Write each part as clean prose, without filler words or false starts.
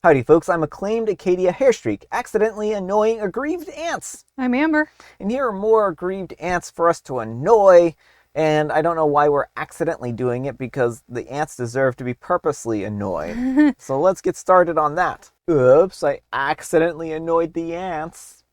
Howdy folks, I'm acclaimed Acadia Hairstreak, accidentally annoying aggrieved ants. I'm Amber. And here are more aggrieved ants for us to annoy, and I don't know why we're accidentally doing it because the ants deserve to be purposely annoyed. So let's get started on that. Oops, I accidentally annoyed the ants.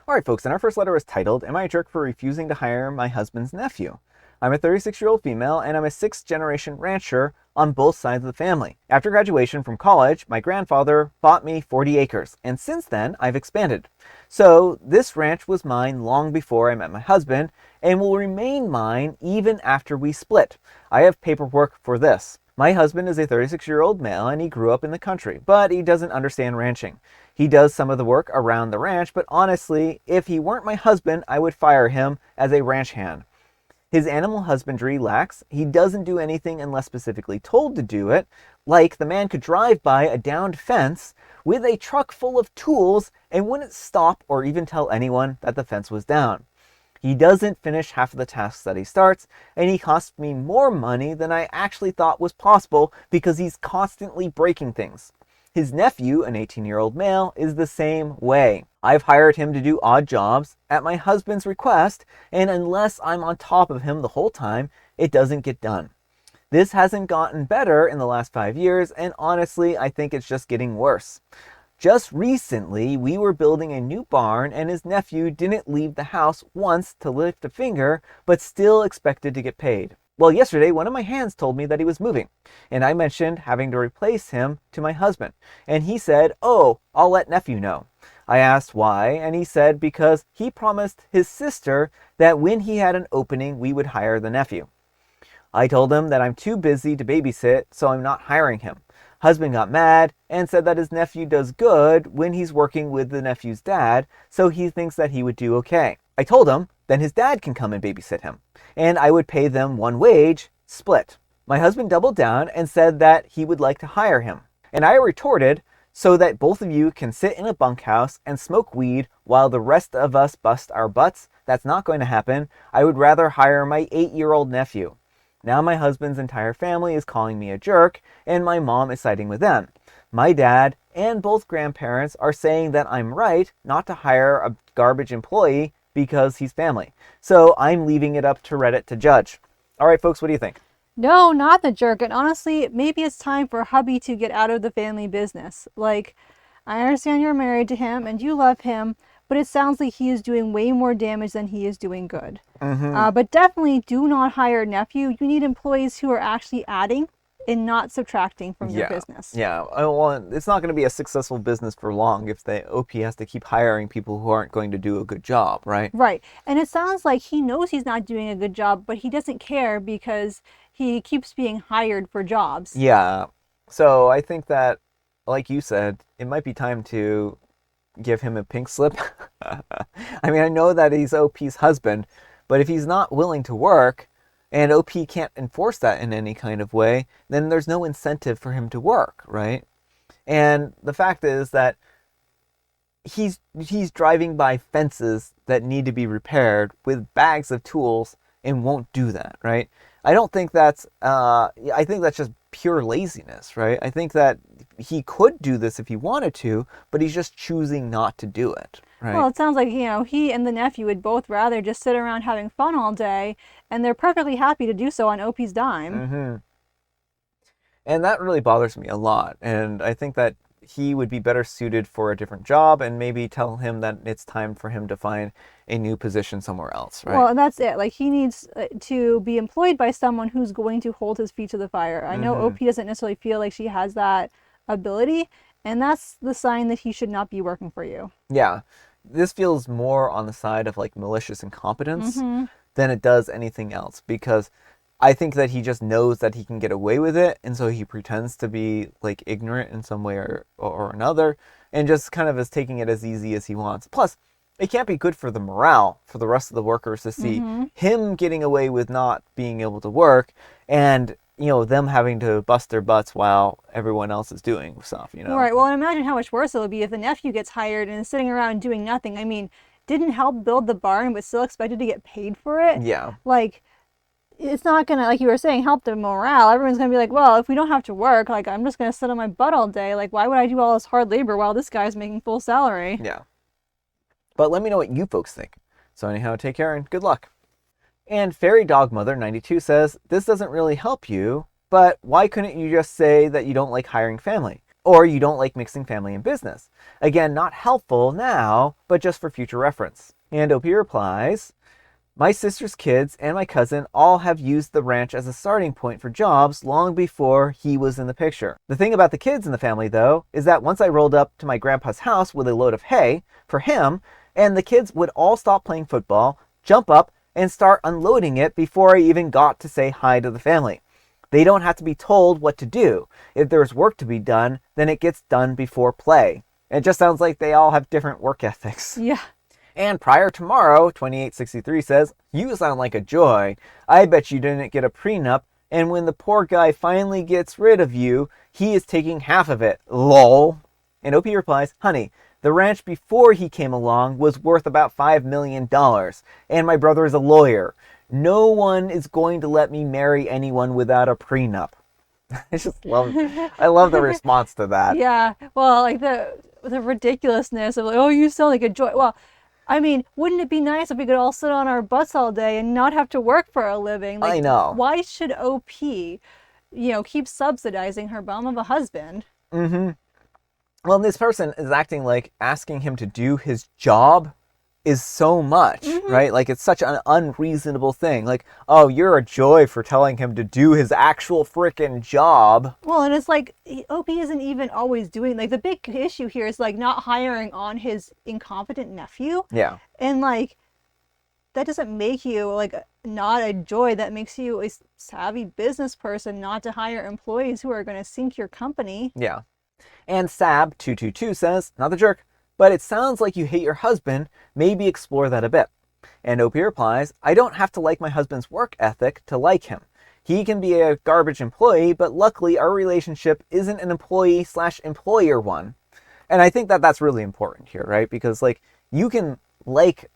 Alright folks, and our first letter is titled, Am I a Jerk for Refusing to Hire My Husband's Nephew? I'm a 36-year-old female, and I'm a 6th-generation rancher on both sides of the family. After graduation from college, my grandfather bought me 40 acres, and since then, I've expanded. So, this ranch was mine long before I met my husband, and will remain mine even after we split. I have paperwork for this. My husband is a 36-year-old male, and he grew up in the country, but he doesn't understand ranching. He does some of the work around the ranch, but honestly, if he weren't my husband, I would fire him as a ranch hand. His animal husbandry lacks. He doesn't do anything unless specifically told to do it, like the man could drive by a downed fence with a truck full of tools and wouldn't stop or even tell anyone that the fence was down. He doesn't finish half of the tasks that he starts, and he costs me more money than I actually thought was possible because he's constantly breaking things. His nephew, an 18-year-old male, is the same way. I've hired him to do odd jobs at my husband's request, and unless I'm on top of him the whole time, it doesn't get done. This hasn't gotten better in the last 5 years, and honestly, I think it's just getting worse. Just recently, we were building a new barn, and his nephew didn't leave the house once to lift a finger, but still expected to get paid. Well, yesterday, one of my hands told me that he was moving, and I mentioned having to replace him to my husband, and he said, "Oh, I'll let nephew know." I asked why, and he said because he promised his sister that when he had an opening, we would hire the nephew. I told him that I'm too busy to babysit, so I'm not hiring him. Husband got mad and said that his nephew does good when he's working with the nephew's dad, so he thinks that he would do okay. I told him then his dad can come and babysit him, and I would pay them one wage, split. My husband doubled down and said that he would like to hire him. And I retorted, so that both of you can sit in a bunkhouse and smoke weed while the rest of us bust our butts, that's not going to happen. I would rather hire my 8-year-old nephew. Now my husband's entire family is calling me a jerk, and my mom is siding with them. My dad and both grandparents are saying that I'm right not to hire a garbage employee because he's family. So I'm leaving it up to Reddit to judge. All right, folks, what do you think? No, not the jerk. And honestly, maybe it's time for hubby to get out of the family business. Like, I understand you're married to him and you love him, but it sounds like he is doing way more damage than he is doing good. But definitely do not hire a nephew. You need employees who are actually adding and not subtracting from your business. Yeah, well, it's not going to be a successful business for long if the OP has to keep hiring people who aren't going to do a good job, right? Right. And it sounds like he knows he's not doing a good job, but he doesn't care because he keeps being hired for jobs. Yeah, so I think that, like you said, it might be time to give him a pink slip. I mean, I know that he's OP's husband, but if he's not willing to work, and OP can't enforce that in any kind of way, then there's no incentive for him to work, right? And the fact is that he's driving by fences that need to be repaired with bags of tools and won't do that, right? I don't think that's, I think that's just pure laziness, right? I think that he could do this if he wanted to, but he's just choosing not to do it, right? Well, it sounds like, he and the nephew would both rather just sit around having fun all day, and they're perfectly happy to do so on OP's dime. And that really bothers me a lot. And I think that he would be better suited for a different job, and maybe tell him that it's time for him to find a new position somewhere else, right? Well, and that's it. Like, he needs to be employed by someone who's going to hold his feet to the fire. I know OP doesn't necessarily feel like she has that ability, and that's the sign that he should not be working for you. Yeah. This feels more on the side of like malicious incompetence than it does anything else, because I think that he just knows that he can get away with it, and so he pretends to be like ignorant in some way or another, and just kind of is taking it as easy as he wants. Plus, it can't be good for the morale for the rest of the workers to see him getting away with not being able to work, and them having to bust their butts while everyone else is doing stuff, Right. Well, and imagine how much worse it'll be if the nephew gets hired and is sitting around doing nothing. I mean, didn't help build the barn, but still expected to get paid for it. Yeah. Like, it's not gonna, like you were saying, help the morale. Everyone's gonna be like, well, if we don't have to work, like I'm just gonna sit on my butt all day. Like, why would I do all this hard labor while this guy's making full salary? Yeah. But let me know what you folks think. So anyhow, take care and good luck. And Fairy Dog Mother 92 says, this doesn't really help you, but why couldn't you just say that you don't like hiring family? Or you don't like mixing family and business? Again, not helpful now, but just for future reference. And OP replies, my sister's kids and my cousin all have used the ranch as a starting point for jobs long before he was in the picture. The thing about the kids in the family, though, is that once I rolled up to my grandpa's house with a load of hay for him, and the kids would all stop playing football, jump up, and start unloading it before I even got to say hi to the family. They don't have to be told what to do. If there's work to be done, then it gets done before play. It just sounds like they all have different work ethics. Yeah. And Prior Tomorrow 2863 says, you sound like a joy. I bet you didn't get a prenup, and when the poor guy finally gets rid of you, he is taking half of it. Lol. And OP replies, honey, the ranch before he came along was worth about $5 million, and my brother is a lawyer. No one is going to let me marry anyone without a prenup. I love the response to that. Yeah. Well, like the ridiculousness of like, oh, you sound like a joy. Well, I mean, wouldn't it be nice if we could all sit on our butts all day and not have to work for a living? Like, I know. Why should OP, keep subsidizing her bum of a husband? Mm-hmm. Well, this person is acting like asking him to do his job is so much, right? Like, it's such an unreasonable thing. Like, oh, you're a joy for telling him to do his actual frickin' job. Well, and it's like, OP isn't even always doing, like, the big issue here is, like, not hiring on his incompetent nephew. Yeah. And, like, that doesn't make you, like, not a joy. That makes you a savvy business person not to hire employees who are going to sink your company. Yeah. And Sab222 says, not the jerk, but it sounds like you hate your husband. Maybe explore that a bit. And OP replies, I don't have to like my husband's work ethic to like him. He can be a garbage employee, but luckily our relationship isn't an employee/employer one. And I think that that's really important here, right? Because, like, you can like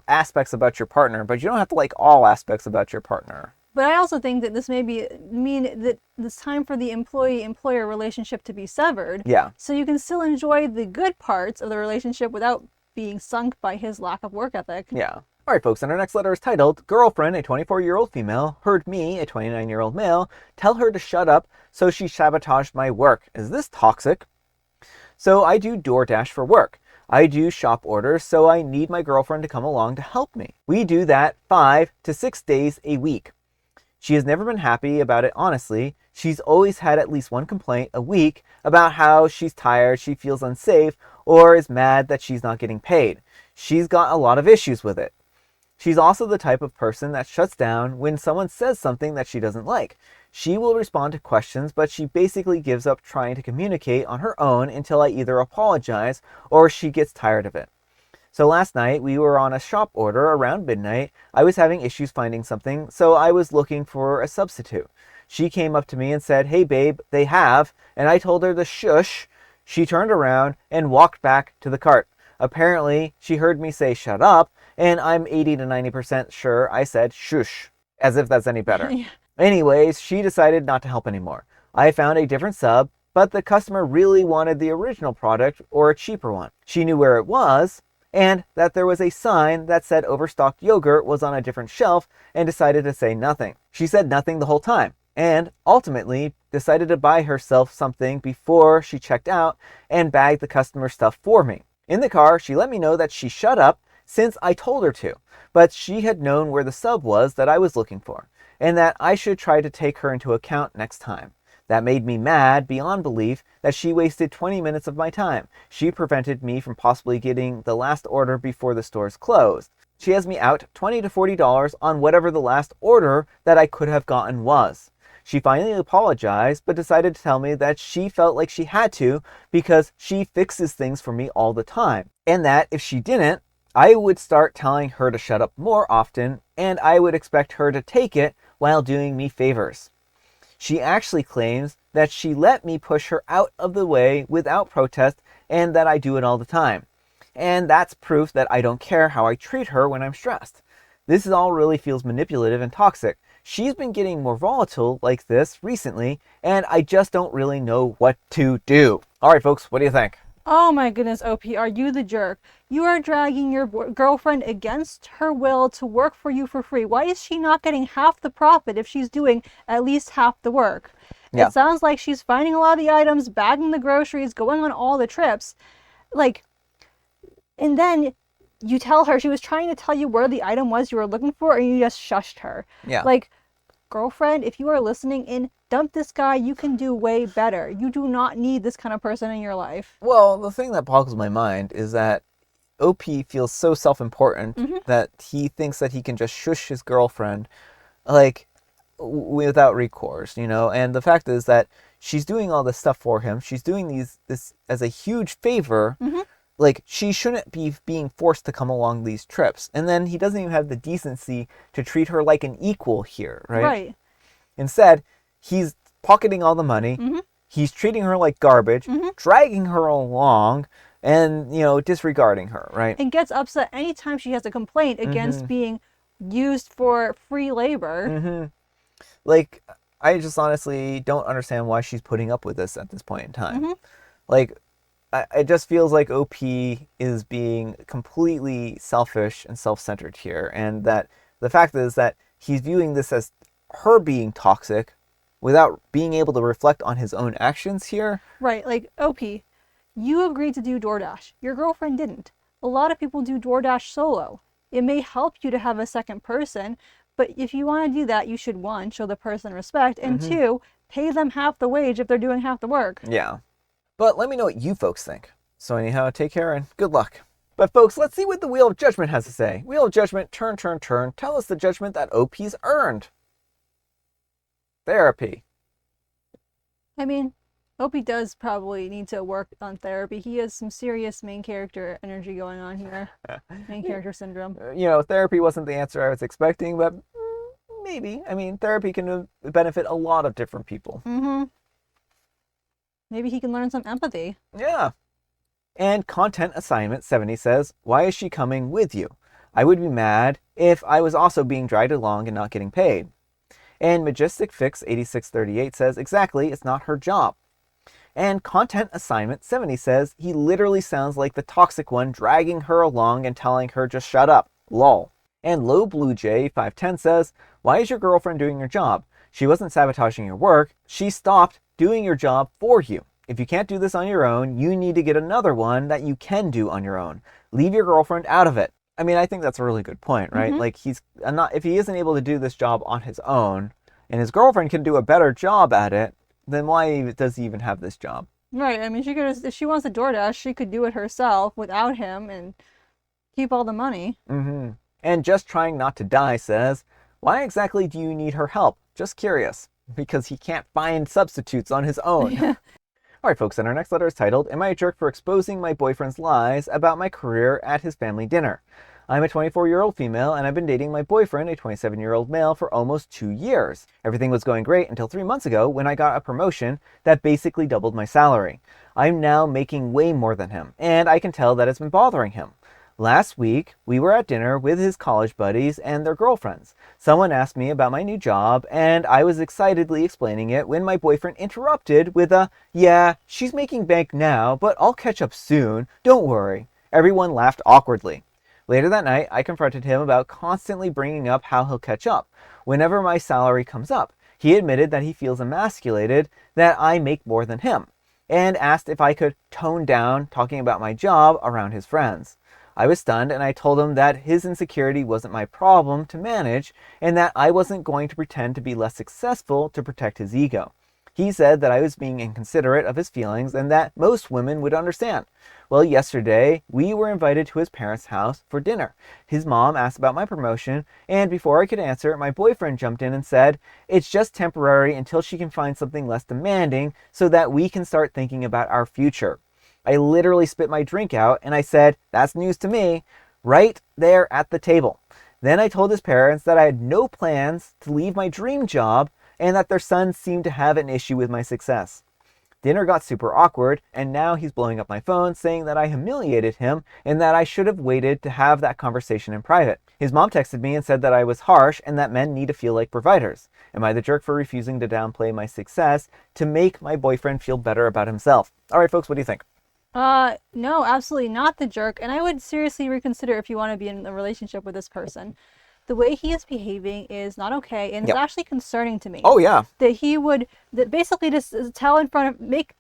aspects about your partner, but you don't have to like all aspects about your partner. But I also think that this may mean that it's time for the employee-employer relationship to be severed. Yeah. So you can still enjoy the good parts of the relationship without being sunk by his lack of work ethic. Yeah. All right, folks, and our next letter is titled, Girlfriend, a 24-year-old female, heard me, a 29-year-old male, tell her to shut up, so she sabotaged my work. Is this toxic? So I do DoorDash for work. I do shop orders, so I need my girlfriend to come along to help me. We do that 5 to 6 days a week. She has never been happy about it, honestly. She's always had at least one complaint a week about how she's tired, she feels unsafe, or is mad that she's not getting paid. She's got a lot of issues with it. She's also the type of person that shuts down when someone says something that she doesn't like. She will respond to questions, but she basically gives up trying to communicate on her own until I either apologize or she gets tired of it. So last night, we were on a shop order around midnight. I was having issues finding something, so I was looking for a substitute. She came up to me and said, hey babe, they have, and I told her to shush. She turned around and walked back to the cart. Apparently, she heard me say shut up, and I'm 80 to 90% sure I said shush, as if that's any better. Yeah. Anyways, she decided not to help anymore. I found a different sub, but the customer really wanted the original product or a cheaper one. She knew where it was, and that there was a sign that said overstocked yogurt was on a different shelf, and decided to say nothing. She said nothing the whole time, and ultimately decided to buy herself something before she checked out and bagged the customer's stuff for me. In the car, she let me know that she shut up since I told her to, but she had known where the sub was that I was looking for, and that I should try to take her into account next time. That made me mad beyond belief that she wasted 20 minutes of my time. She prevented me from possibly getting the last order before the stores closed. She has me out $20 to $40 on whatever the last order that I could have gotten was. She finally apologized, but decided to tell me that she felt like she had to because she fixes things for me all the time, and that if she didn't, I would start telling her to shut up more often, and I would expect her to take it while doing me favors. She actually claims that she let me push her out of the way without protest and that I do it all the time. And that's proof that I don't care how I treat her when I'm stressed. This all really feels manipulative and toxic. she's been getting more volatile like this recently, and I just don't really know what to do. All right, folks, what do you think? Oh my goodness, OP, are you the jerk? You are dragging your girlfriend against her will to work for you for free. Why is she not getting half the profit if she's doing at least half the work? Yeah. It sounds like she's finding a lot of the items, bagging the groceries, going on all the trips. Like, and then you tell her, she was trying to tell you where the item was you were looking for, and you just shushed her. Yeah. Like, girlfriend, if you are listening in, dump this guy. You can do way better. You do not need this kind of person in your life. Well, the thing that boggles my mind is that OP feels so self-important that he thinks that he can just shush his girlfriend, like, without recourse, you know? And the fact is that she's doing all this stuff for him. She's doing this as a huge favor. Like, she shouldn't be being forced to come along these trips. And then he doesn't even have the decency to treat her like an equal here, right? Right. Instead, he's pocketing all the money. He's treating her like garbage, dragging her along, and, you know, disregarding her, right? And gets upset anytime she has a complaint against being used for free labor. Like, I just honestly don't understand why she's putting up with this at this point in time. Like, it just feels like OP is being completely selfish and self-centered here. And that the fact is that he's viewing this as her being toxic without being able to reflect on his own actions here. Right. Like, OP, you agreed to do DoorDash. Your girlfriend didn't. A lot of people do DoorDash solo. It may help you to have a second person, but if you want to do that, you should, one, show the person respect, and two, pay them half the wage if they're doing half the work. Yeah. But let me know what you folks think. So anyhow, take care and good luck. But folks, let's see what the Wheel of Judgment has to say. Wheel of Judgment, turn, turn, turn. Tell us the judgment that OP's earned. Therapy. I mean, OP does probably need to work on therapy. He has some serious main character energy going on here. Main character syndrome. You know, therapy wasn't the answer I was expecting, but maybe. I mean, therapy can benefit a lot of different people. Maybe he can learn some empathy. Yeah. And Content Assignment 70 says, why is she coming with you? I would be mad if I was also being dragged along and not getting paid. And Majestic Fix 8638 says, exactly, it's not her job. And Content Assignment 70 says, he literally sounds like the toxic one dragging her along and telling her just shut up. Lol. And Low Blue Jay 510 says, why is your girlfriend doing your job? She wasn't sabotaging your work. She stopped doing your job for you. If you can't do this on your own, you need to get another one that you can do on your own. Leave your girlfriend out of it. I mean, I think that's a really good point, right? Like, if he isn't able to do this job on his own, and his girlfriend can do a better job at it, then why does he even have this job? Right. I mean, if she wants to DoorDash, she could do it herself without him and keep all the money. And Just Trying Not to Die says, why exactly do you need her help? Just curious. Because he can't find substitutes on his own. All right, folks, and our next letter is titled, Am I a Jerk for Exposing My Boyfriend's Lies About My Career at His Family Dinner? I'm a 24-year-old female, and I've been dating my boyfriend, a 27-year-old male, for almost 2 years. Everything was going great until 3 months ago when I got a promotion that basically doubled my salary. I'm now making way more than him, and I can tell that it's been bothering him. Last week, we were at dinner with his college buddies and their girlfriends. Someone asked me about my new job, and I was excitedly explaining it when my boyfriend interrupted with a, yeah, she's making bank now, but I'll catch up soon, don't worry. Everyone laughed awkwardly. Later that night, I confronted him about constantly bringing up how he'll catch up whenever my salary comes up. He admitted that he feels emasculated that I make more than him, and asked if I could tone down talking about my job around his friends. I was stunned, and I told him that his insecurity wasn't my problem to manage, and that I wasn't going to pretend to be less successful to protect his ego. He said that I was being inconsiderate of his feelings and that most women would understand. Well, yesterday, we were invited to his parents' house for dinner. His mom asked about my promotion, and before I could answer, my boyfriend jumped in and said, it's just temporary until she can find something less demanding so that we can start thinking about our future. I literally spit my drink out, and I said, that's news to me, right there at the table. Then I told his parents that I had no plans to leave my dream job and that their son seemed to have an issue with my success. Dinner got super awkward, and now he's blowing up my phone saying that I humiliated him and that I should have waited to have that conversation in private. His mom texted me and said that I was harsh and that men need to feel like providers. Am I the jerk for refusing to downplay my success to make my boyfriend feel better about himself? All right, folks, what do you think? No, absolutely not the jerk. And I would seriously reconsider if you want to be in a relationship with this person. The way he is behaving is not okay, and it's Yep. actually concerning to me. Oh, yeah. That basically just tell in front of, make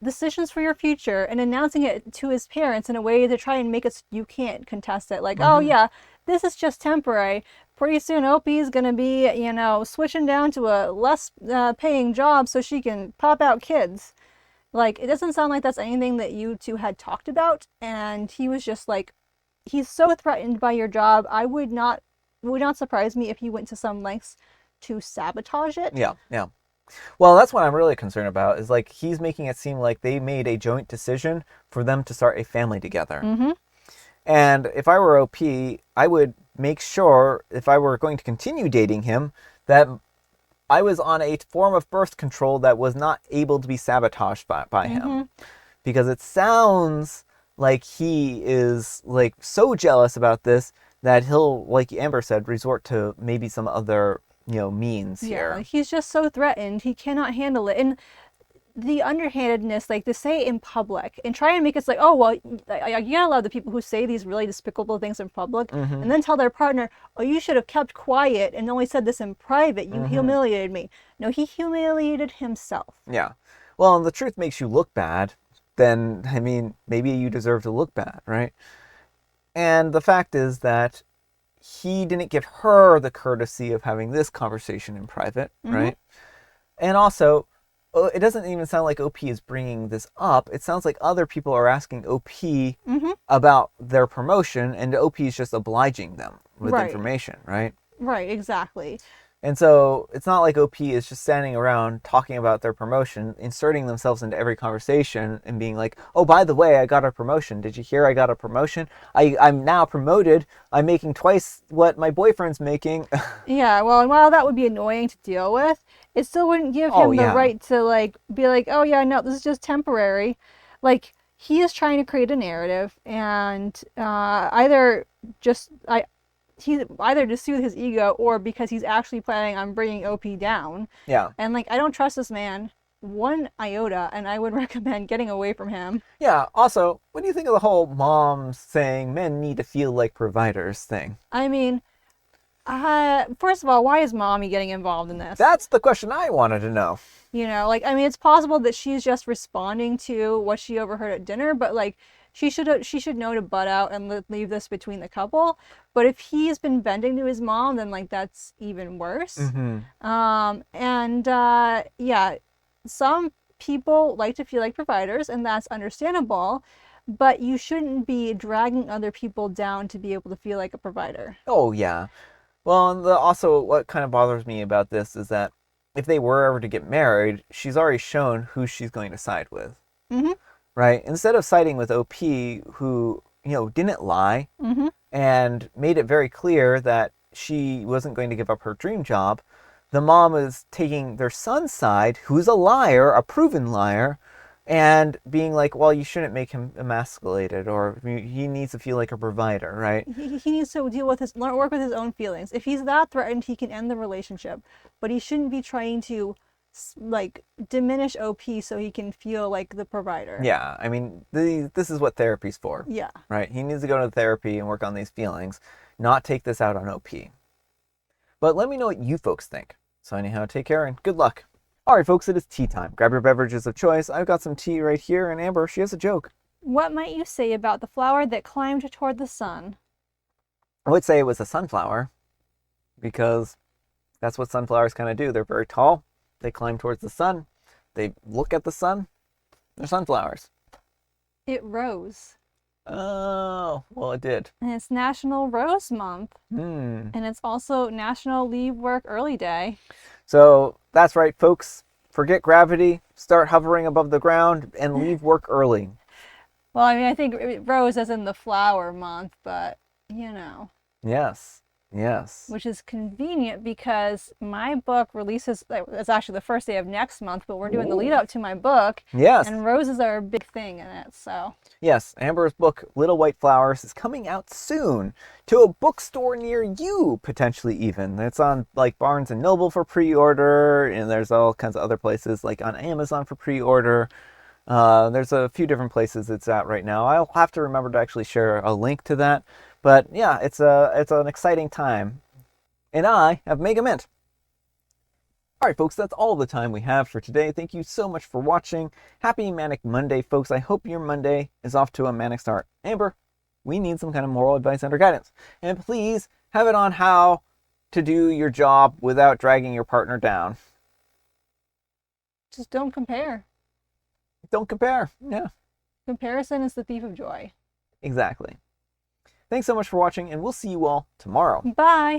decisions for your future and announcing it to his parents in a way to try and make it so you can't contest it. Like, oh yeah, this is just temporary. Pretty soon Opie is going to be, switching down to a less paying job so she can pop out kids. Like, it doesn't sound like that's anything that you two had talked about, and he was just like, he's so threatened by your job. Would not surprise me if he went to some lengths to sabotage it. Yeah, yeah. Well, that's what I'm really concerned about, is like he's making it seem like they made a joint decision for them to start a family together. Mm-hmm. And if I were OP, I would make sure, if I were going to continue dating him, that I was on a form of birth control that was not able to be sabotaged by him. Because it sounds like he is like so jealous about this that he'll, like Amber said, resort to maybe some other, means here. Yeah, he's just so threatened. He cannot handle it. And the underhandedness, like to say it in public and try and make it like, oh, well, you gotta love the people who say these really despicable things in public and then tell their partner, oh, you should have kept quiet and only said this in private. You humiliated me. No, he humiliated himself. Yeah. Well, and the truth makes you look bad, then, I mean, maybe you deserve to look bad, right? And the fact is that he didn't give her the courtesy of having this conversation in private, right? And also, it doesn't even sound like OP is bringing this up. It sounds like other people are asking OP about their promotion, and OP is just obliging them with information, right? Right, exactly. And so it's not like OP is just standing around talking about their promotion, inserting themselves into every conversation and being like, oh, by the way, I got a promotion. Did you hear I got a promotion? I'm now promoted. I'm making twice what my boyfriend's making. Yeah, well, and while that would be annoying to deal with, it still wouldn't give him the right to, like, be like, oh, yeah, no, this is just temporary. Like, he is trying to create a narrative, and he's either to soothe his ego or because he's actually planning on bringing OP down. Yeah. And, like, I don't trust this man one iota, and I would recommend getting away from him. Yeah. Also, what do you think of the whole moms saying men need to feel like providers thing? I mean, first of all, why is mommy getting involved in this? That's the question I wanted to know. It's possible that she's just responding to what she overheard at dinner, but, like, she should know to butt out and leave this between the couple. But if he's been bending to his mom, then, like, that's even worse. Yeah, some people like to feel like providers, and that's understandable. But you shouldn't be dragging other people down to be able to feel like a provider. Oh, yeah. Well, and also what kind of bothers me about this is that if they were ever to get married, she's already shown who she's going to side with. Right? Instead of siding with OP, who, didn't lie and made it very clear that she wasn't going to give up her dream job, the mom is taking their son's side, who's a liar, a proven liar, and being like, well, you shouldn't make him emasculated, or he needs to feel like a provider, right? He needs to work with his own feelings. If he's that threatened, he can end the relationship. But he shouldn't be trying to, like, diminish OP so he can feel like the provider. Yeah, I mean, this is what therapy's for. Yeah. Right? He needs to go to therapy and work on these feelings, not take this out on OP. But let me know what you folks think. So anyhow, take care and good luck. All right, folks, it is tea time. Grab your beverages of choice. I've got some tea right here, and Amber, she has a joke. What might you say about the flower that climbed toward the sun? I would say it was a sunflower, because that's what sunflowers kind of do. They're very tall. They climb towards the sun. They look at the sun. They're sunflowers. It rose. Oh, well, it did. And it's National Rose Month. And it's also National Leave Work Early Day. So that's right, folks. Forget gravity, start hovering above the ground, and leave work early. Well, I mean, I think rose as in the flower month, but, Yes. Yes. which is convenient because my book releases, it's actually the first day of next month, but we're doing the lead up to my book. Yes. And roses are a big thing in it, so. Yes, Amber's book, Little White Flowers, is coming out soon to a bookstore near you, potentially even. It's on like Barnes & Noble for pre-order, and there's all kinds of other places like on Amazon for pre-order. There's a few different places it's at right now. I'll have to remember to actually share a link to that. But yeah, it's an exciting time. And I have Mega Mint. Alright folks, that's all the time we have for today. Thank you so much for watching. Happy Manic Monday, folks. I hope your Monday is off to a manic start. Amber, we need some kind of moral advice and or guidance. And please have it on how to do your job without dragging your partner down. Just don't compare. Don't compare. Yeah. Comparison is the thief of joy. Exactly. Thanks so much for watching, and we'll see you all tomorrow. Bye.